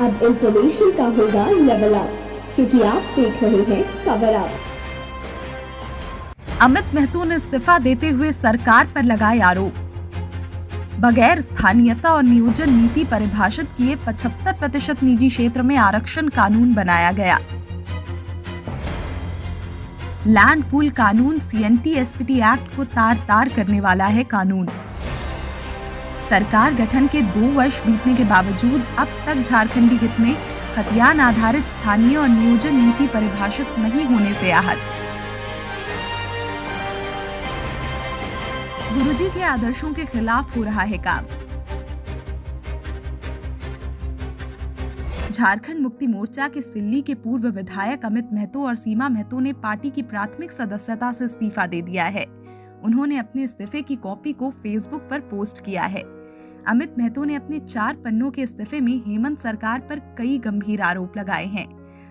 अब इंफॉर्मेशन का होगा लेवल अप, क्योंकि आप देख रहे हैं कवर अप। अमित महतो ने इस्तीफा देते हुए सरकार पर लगाए आरोप। बगैर स्थानीयता और नियोजन नीति परिभाषित किए 75% निजी क्षेत्र में आरक्षण कानून बनाया गया। लैंड पूल कानून CNT-SPT एक्ट को तार-तार करने वाला है कानून। सरकार गठन के 2 वर्ष बीतने के बावजूद अब तक झारखंडी हित में खतियान आधारित स्थानीय और नियोजन नीति परिभाषित नहीं होने से आहत। गुरुजी के आदर्शों के खिलाफ हो रहा है काम। झारखंड मुक्ति मोर्चा के सिल्ली के पूर्व विधायक अमित महतो और सीमा महतो ने पार्टी की प्राथमिक सदस्यता से इस्तीफा दे दिया है। उन्होंने अपने इस्तीफे की कॉपी को फेसबुक पर पोस्ट किया है। अमित महतो ने अपने 4 पन्नों के इस्तीफे में हेमंत सरकार पर कई गंभीर आरोप लगाए हैं।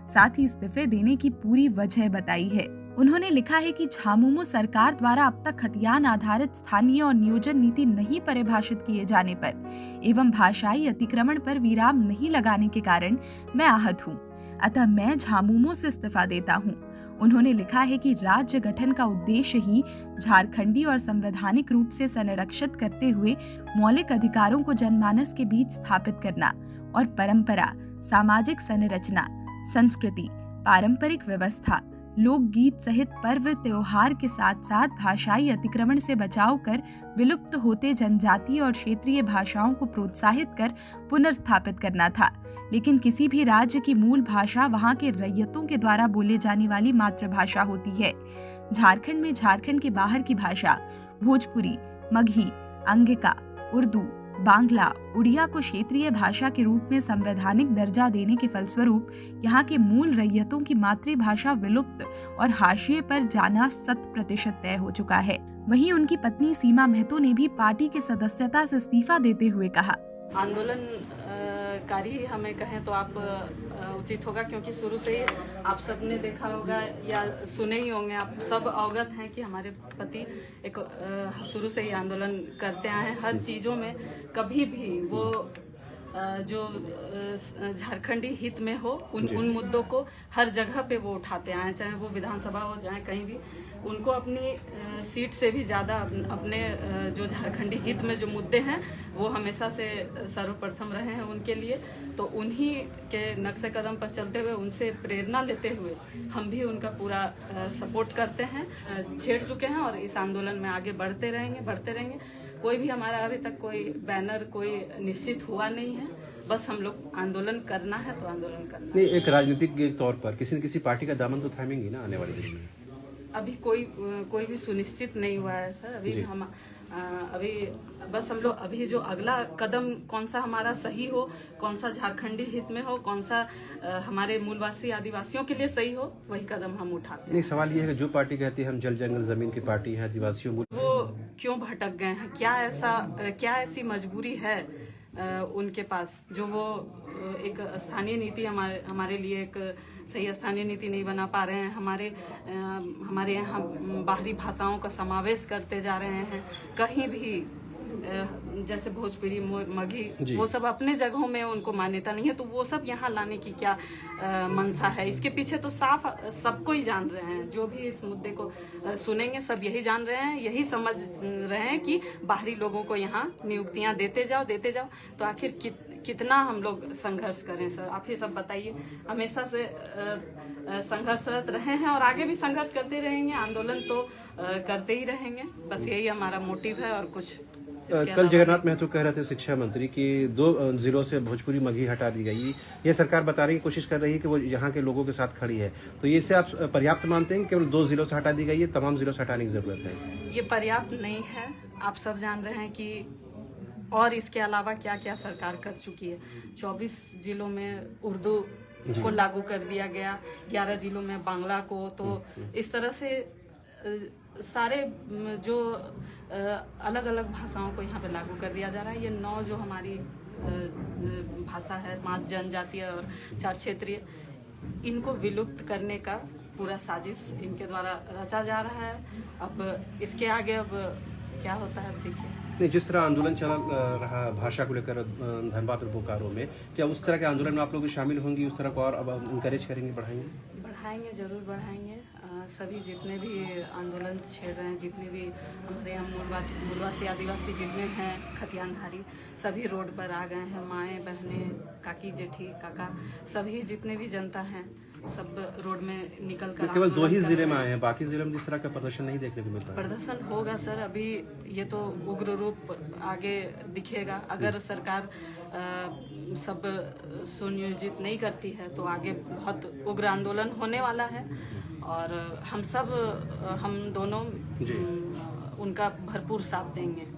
साथ ही इस्तीफे देने की पूरी वजह बताई है। उन्होंने लिखा है कि झामुमो सरकार द्वारा अब तक खतियान आधारित स्थानीय और नियोजन नीति नहीं परिभाषित किए जाने पर एवं भाषाई अतिक्रमण पर विराम नहीं लगाने के कारण मैं आहत हूँ, अतः मैं झामुमो से इस्तीफा देता हूँ। उन्होंने लिखा है कि राज्य गठन का उद्देश्य ही झारखंडी और संवैधानिक रूप से संरक्षित करते हुए मौलिक अधिकारों को जनमानस के बीच स्थापित करना और परंपरा, सामाजिक संरचना, संस्कृति, पारंपरिक व्यवस्था, लोकगीत सहित पर्व त्योहार के साथ साथ भाषाई अतिक्रमण से बचाव कर विलुप्त होते जनजातीय और क्षेत्रीय भाषाओं को प्रोत्साहित कर पुनर्स्थापित करना था। लेकिन किसी भी राज्य की मूल भाषा वहां के रैयतों के द्वारा बोले जाने वाली मातृभाषा होती है। झारखंड में झारखंड के बाहर की भाषा भोजपुरी, मगही, अंगिका, उर्दू, बांग्ला, उड़िया को क्षेत्रीय भाषा के रूप में संवैधानिक दर्जा देने के फलस्वरूप यहाँ के मूल रैयतों की मातृभाषा विलुप्त और हाशिए पर जाना 100% तय हो चुका है। वहीं उनकी पत्नी सीमा महतो ने भी पार्टी के सदस्यता से इस्तीफा देते हुए कहा, आंदोलनकारी हमें कहें तो आप उचित होगा, क्योंकि शुरू से ही आप सबने देखा होगा या सुने ही होंगे, आप सब अवगत हैं कि हमारे पति एक शुरू से ही आंदोलन करते आए हैं। हर चीज़ों में कभी भी वो जो झारखंडी हित में हो उन मुद्दों को हर जगह पे वो उठाते आए, चाहे वो विधानसभा हो चाहे कहीं भी। उनको अपनी सीट से भी ज़्यादा अपने जो झारखंडी हित में जो मुद्दे हैं वो हमेशा से सर्वप्रथम रहे हैं उनके लिए। तो उन्हीं के नक्शे कदम पर चलते हुए, उनसे प्रेरणा लेते हुए हम भी उनका पूरा सपोर्ट करते हैं, छेड़ चुके हैं और इस आंदोलन में आगे बढ़ते रहेंगे। कोई भी हमारा अभी तक कोई बैनर कोई निश्चित हुआ नहीं है, बस हम लोग आंदोलन करना है तो आंदोलन करना नहीं। एक राजनीतिक के तौर पर किसी न किसी पार्टी का दामन तो थामेंगी ना आने वाले दिन में? अभी कोई भी सुनिश्चित नहीं हुआ है सर। अभी बस हम लोग अभी जो अगला कदम कौन सा हमारा सही हो, कौन सा झारखंडी हित में हो, कौन सा हमारे मूलवासी आदिवासियों के लिए सही हो, वही कदम हम उठाते हैं। नहीं, सवाल ये है कि जो पार्टी कहती है हम जल जंगल जमीन की पार्टी है, आदिवासियों वो क्यों भटक गए हैं? क्या ऐसी मजबूरी है उनके पास जो वो एक स्थानीय नीति हमारे लिए एक सही स्थानीय नीति नहीं बना पा रहे हैं। हमारे यहाँ बाहरी भाषाओं का समावेश करते जा रहे हैं। कहीं भी जैसे भोजपुरी, मगही, वो सब अपने जगहों में उनको मान्यता नहीं है, तो वो सब यहाँ लाने की क्या मंशा है? इसके पीछे तो साफ सबको ही जान रहे हैं, जो भी इस मुद्दे को सुनेंगे सब यही जान रहे हैं, यही समझ रहे हैं कि बाहरी लोगों को यहाँ नियुक्तियाँ देते जाओ। तो आखिर कितना हम लोग संघर्ष करें सर? आप ही सब बताइए। हमेशा से संघर्षरत रहे हैं और आगे भी संघर्ष करते रहेंगे, आंदोलन तो करते ही रहेंगे। बस यही हमारा मोटिव है और कुछ। कल जगन्नाथ महतो कह रहे थे शिक्षा मंत्री कि 2 जिलों से भोजपुरी मगही हटा दी गई। ये सरकार बताने की कोशिश कर रही है कि वो यहाँ के लोगों के साथ खड़ी है, तो ये से आप पर्याप्त मानते हैं? केवल 2 जिलों से हटा दी गई है, तमाम जिलों से हटाने की जरूरत है? ये पर्याप्त नहीं है। आप सब जान रहे हैं कि और इसके अलावा क्या क्या सरकार कर चुकी है। 24 जिलों में उर्दू को लागू कर दिया गया, 11 जिलों में बांग्ला को, तो इस तरह से सारे जो अलग अलग भाषाओं को यहाँ पे लागू कर दिया जा रहा है। ये 9 जो हमारी भाषा है, 5 जनजातीय और 4 क्षेत्रीय, इनको विलुप्त करने का पूरा साजिश इनके द्वारा रचा जा रहा है। अब इसके आगे अब क्या होता है देखिए। नहीं, जिस तरह आंदोलन चल रहा भाषा को लेकर धनबाद और बोकारो में, क्या उस तरह के आंदोलन में आप लोग भी शामिल होंगी, उस तरह को और अब इंकरेज करेंगे, बढ़ाएंगे, जरूर बढ़ाएंगे। सभी जितने भी आंदोलन छेड़ रहे हैं, जितने भी हमारे यहाँ मूलवासी आदिवासी जितने हैं खतियानधारी, सभी रोड पर आ गए हैं। माएँ बहनें, काकी जेठी काका, सभी जितने भी जनता हैं सब रोड में निकल कर केवल 2 ही जिले में आए हैं, बाकी जिले में जिस तरह का प्रदर्शन नहीं देखने को मिल रहा है। प्रदर्शन होगा सर, अभी ये तो उग्र रूप आगे दिखेगा। अगर सरकार सब सुनियोजित नहीं करती है तो आगे बहुत उग्र आंदोलन होने वाला है और हम दोनों उनका भरपूर साथ देंगे।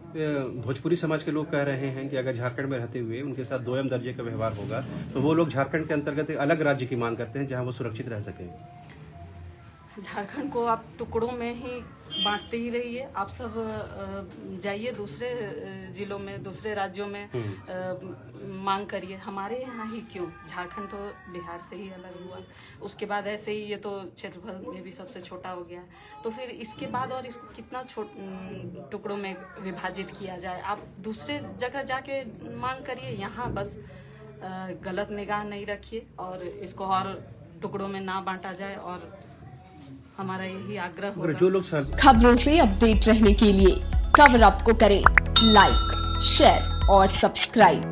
भोजपुरी समाज के लोग कह रहे हैं कि अगर झारखंड में रहते हुए उनके साथ दोयम दर्जे का व्यवहार होगा तो वो लोग झारखंड के अंतर्गत एक अलग राज्य की मांग करते हैं जहां वो सुरक्षित रह सकें। झारखंड को आप टुकड़ों में ही बांटते ही रहिए। आप सब जाइए दूसरे जिलों में, दूसरे राज्यों में मांग करिए, हमारे यहाँ ही क्यों? झारखंड तो बिहार से ही अलग हुआ, उसके बाद ऐसे ही ये तो क्षेत्रफल में भी सबसे छोटा हो गया, तो फिर इसके बाद और इसको कितना टुकड़ों में विभाजित किया जाए? आप दूसरे जगह जाके मांग करिए, यहाँ बस गलत निगाह नहीं रखिए और इसको और टुकड़ों में ना बांटा जाए। और हमारा यही आग्रह होगा। जो लोग खबरों से अपडेट रहने के लिए कवर अप को करें लाइक, शेयर और सब्सक्राइब।